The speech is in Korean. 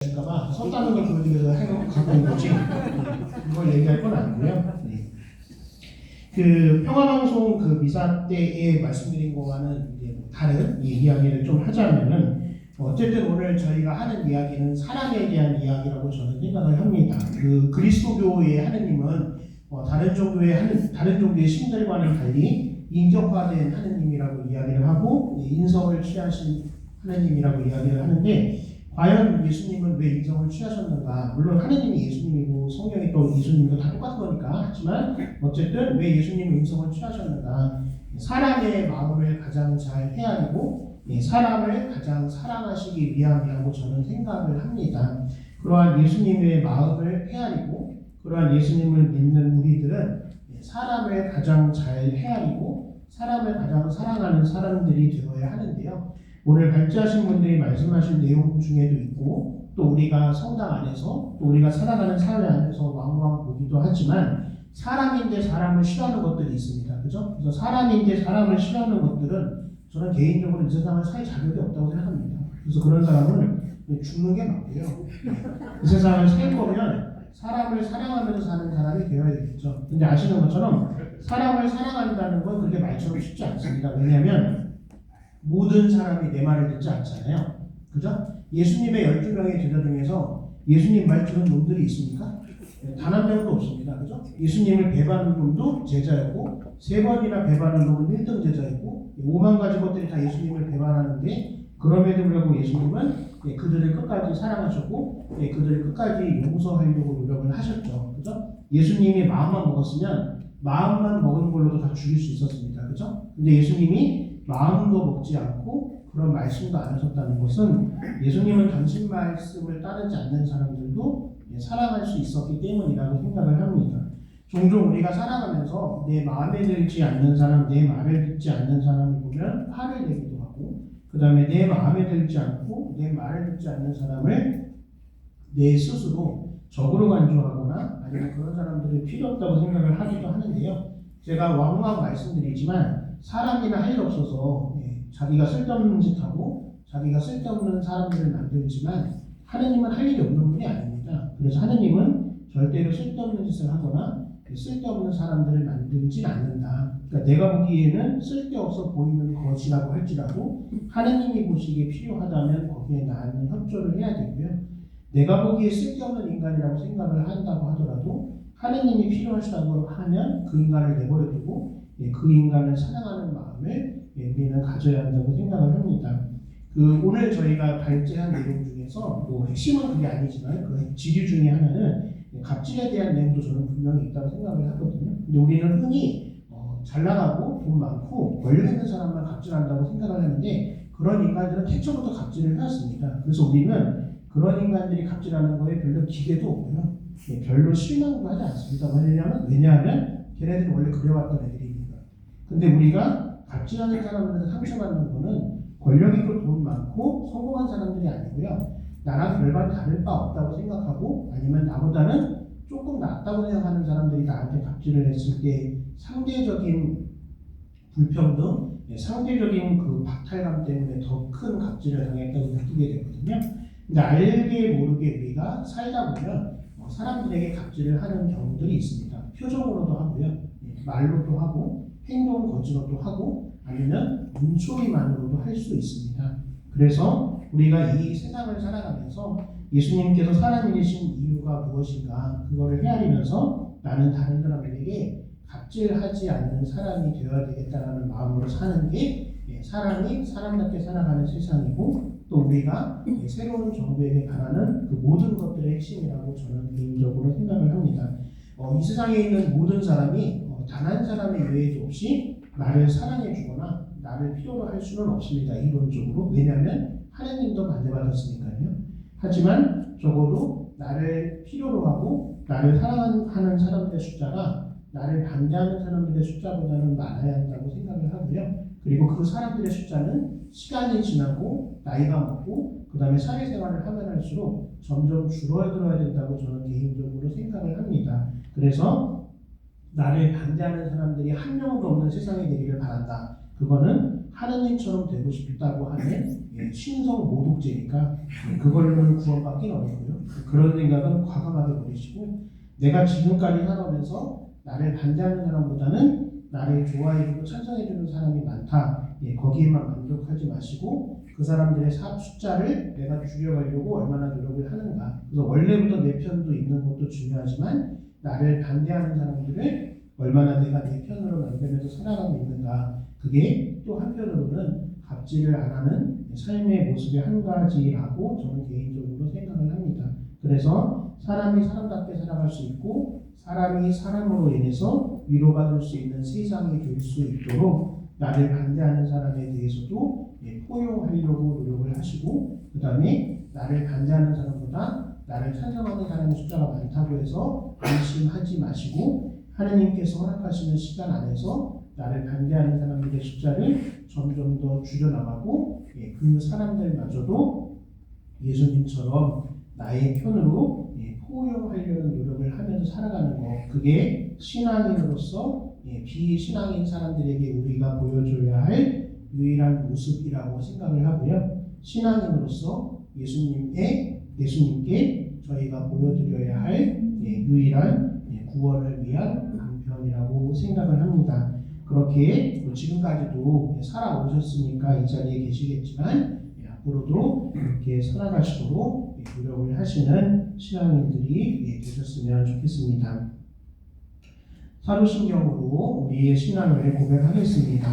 할까봐 섰다는 걸 보여주기 위해서 갖고 온 거지 이걸 얘기할 건 아니고요. 네. 그 평화방송 그 미사 때에 말씀드린 거와는 이제 다른 이야기를 좀 하자면은 어쨌든 오늘 저희가 하는 이야기는 사랑에 대한 이야기라고 저는 생각을 합니다. 그 그리스도교의 하느님은 다른 종교의 신들과는 달리 인격화된 하느님이라고 이야기를 하고 인성을 취하신 하느님이라고 이야기를 하는데, 과연 예수님은 왜 인성을 취하셨는가? 물론 하느님이 예수님이고 성령이 또 예수님도 다 똑같은 거니까. 하지만 어쨌든 왜 예수님은 인성을 취하셨는가? 사람의 마음을 가장 잘 헤아리고 사람을 가장 사랑하시기 위함이라고 저는 생각을 합니다. 그러한 예수님의 마음을 헤아리고 그러한 예수님을 믿는 우리들은 사람을 가장 잘 헤아리고 사람을 가장 사랑하는 사람들이 되어야 하는데요. 오늘 발제하신 분들이 말씀하신 내용 중에도 있고, 또 우리가 성당 안에서, 또 우리가 살아가는 사회 안에서 왕왕 보기도 하지만, 사람인데 사람을 싫어하는 것들이 있습니다. 그죠? 그래서 사람인데 사람을 싫어하는 것들은 저는 개인적으로 이 세상을 살 자격이 없다고 생각합니다. 그래서 그런 사람은 죽는 게 맞고요. 이 세상을 살 거면 사람을 사랑하면서 사는 사람이 되어야 되겠죠. 근데 아시는 것처럼 사람을 사랑한다는 건 그렇게 말처럼 쉽지 않습니다. 왜냐하면 모든 사람이 내 말을 듣지 않잖아요. 그죠? 예수님의 12명의 제자 중에서 예수님 말 들은 놈들이 있습니까? 단 한 명도 없습니다. 그죠? 예수님을 배반하는 놈도 제자였고, 3번이나 배반하는 놈은 1등 제자였고, 5만 가지 것들이 다 예수님을 배반하는데, 그럼에도 불구하고 예수님은 그들을 끝까지 사랑하셨고, 그들을 끝까지 용서하려고 노력을 하셨죠. 그죠? 예수님이 마음만 먹었으면 마음만 먹은 걸로도 다 죽일 수 있었습니다. 그죠? 근데 예수님이 마음도 먹지 않고 그런 말씀도 안 하셨다는 것은 예수님은 당신 말씀을 따르지 않는 사람들도 사랑할 수 있었기 때문이라고 생각을 합니다. 종종 우리가 살아가면서 내 마음에 들지 않는 사람, 내 말을 듣지 않는 사람을 보면 화를 내기도 하고, 그 다음에 내 마음에 들지 않고 내 말을 듣지 않는 사람을 내 스스로 적으로 간주하거나 아니면 그런 사람들이 필요 없다고 생각을 하기도 하는데요. 제가 왕왕 말씀드리지만 사람이나 할 일 없어서 자기가 쓸데없는 짓 하고 자기가 쓸데없는 사람들을 만들지만 하느님은 할 일이 없는 분이 아닙니다. 그래서 하느님은 절대로 쓸데없는 짓을 하거나 쓸데없는 사람들을 만들진 않는다. 그러니까 내가 보기에는 쓸데없어 보이는 것이라고 할지라도 하느님이 보시기에 필요하다면 거기에 나는 협조를 해야 되고요. 내가 보기에 쓸데없는 인간이라고 생각을 한다고 하더라도 하느님이 필요하시다고 하면 그 인간을 내버려두고 그 인간을 사랑하는 마음을 우리는 가져야 한다고 생각을 합니다. 오늘 저희가 발제한 내용 중에서 핵심은 그게 아니지만 그 지류 중에 하나는 갑질에 대한 내용도 저는 분명히 있다고 생각을 하거든요. 근데 우리는 흔히 잘 나가고 돈 많고 권력 있는 사람만 갑질한다고 생각을 하는데, 그런 인간들은 태초부터 갑질을 해왔습니다. 그래서 우리는 그런 인간들이 갑질하는 거에 별로 기대도 없고요. 별로 실망도 하지 않습니다. 왜냐하면 걔네들은 원래 그래왔던 애들이니까. 근데 우리가 갑질하는 사람들한테 상처받는 거는 권력 있고 돈 많고 성공한 사람들이 아니고요. 나랑 별반 다를 바 없다고 생각하고 아니면 나보다는 조금 낫다고 생각하는 사람들이 나한테 갑질을 했을 때 상대적인 불평등, 상대적인 그 박탈감 때문에 더 큰 갑질을 당했다고 느끼게 되거든요. 근데 알게 모르게 우리가 살다 보면 사람들에게 갑질을 하는 경우들이 있습니다. 표정으로도 하고요, 말로도 하고, 행동 거지로도 하고, 아니면 눈초리만으로도 할 수 있습니다. 그래서 우리가 이 세상을 살아가면서 예수님께서 사람이신 이유가 무엇인가 그거를 헤아리면서 나는 다른 사람들에게 갑질하지 않는 사람이 되어야 되겠다라는 마음으로 사는 게 사람이 사람답게 살아가는 세상이고, 또 우리가 새로운 정부에게 바라는 그 모든 것들의 핵심이라고 저는 개인적으로 생각을 합니다. 이 세상에 있는 모든 사람이 단 한 사람의 유해도 없이 나를 사랑해 주거나 나를 필요로 할 수는 없습니다. 이론적으로. 왜냐하면 하느님도 반대받았으니까요. 하지만 적어도 나를 필요로 하고 나를 사랑하는 사람들의 숫자가 나를 반대하는 사람들의 숫자보다는 많아야 한다고 생각을 하고요. 그리고 그 사람들의 숫자는 시간이 지나고 나이가 먹고 그 다음에 사회생활을 하면 할수록 점점 줄어들어야 된다고 저는 개인적으로 생각을 합니다. 그래서 나를 반대하는 사람들이 한 명도 없는 세상이 되기를 바란다. 그거는 하느님처럼 되고 싶다고 하는 신성 모독죄니까 그걸로는 구원받기는 어렵고요. 그런 생각은 과감하게 버리시고 내가 지금까지 살아오면서 나를 반대하는 사람보다는 나를 좋아해주고 찬성해주는 사람이 많다. 거기에만 만족하지 마시고 그 사람들의 숫자를 내가 줄여가려고 얼마나 노력을 하는가. 그래서 원래부터 내 편도 있는 것도 중요하지만 나를 반대하는 사람들을 얼마나 내가 내 편으로 만들면서 살아가고 있는가. 그게 또 한편으로는 갑질을 안 하는 삶의 모습의 한 가지라고 저는 개인적으로 생각을 합니다. 그래서 사람이 사람답게 살아갈 수 있고 사람이 사람으로 인해서 위로받을 수 있는 세상이 될 수 있도록 나를 반대하는 사람에 대해서도 포용하려고 노력을 하시고 그 다음에 나를 반대하는 사람보다 나를 찬성하는 사람의 숫자가 많다고 해서 안심하지 마시고 하느님께서 허락하시는 시간 안에서 나를 반대하는 사람들의 숫자를 점점 더 줄여나가고 그 사람들마저도 예수님처럼 나의 편으로 포용하려는 노력을 하면서 살아가는 것, 그게 신앙인으로서 비신앙인 사람들에게 우리가 보여줘야 할 유일한 모습이라고 생각을 하고요. 신앙인으로서 예수님께 저희가 보여드려야 할 유일한 구원을 위한 방편이라고 생각을 합니다. 그렇게 지금까지도 살아오셨으니까 이 자리에 계시겠지만 앞으로도 이렇게 살아가시도록 노력을 하시는 신앙인들이 되셨으면 좋겠습니다. 사도신경으로 우리의 신앙을 고백하겠습니다.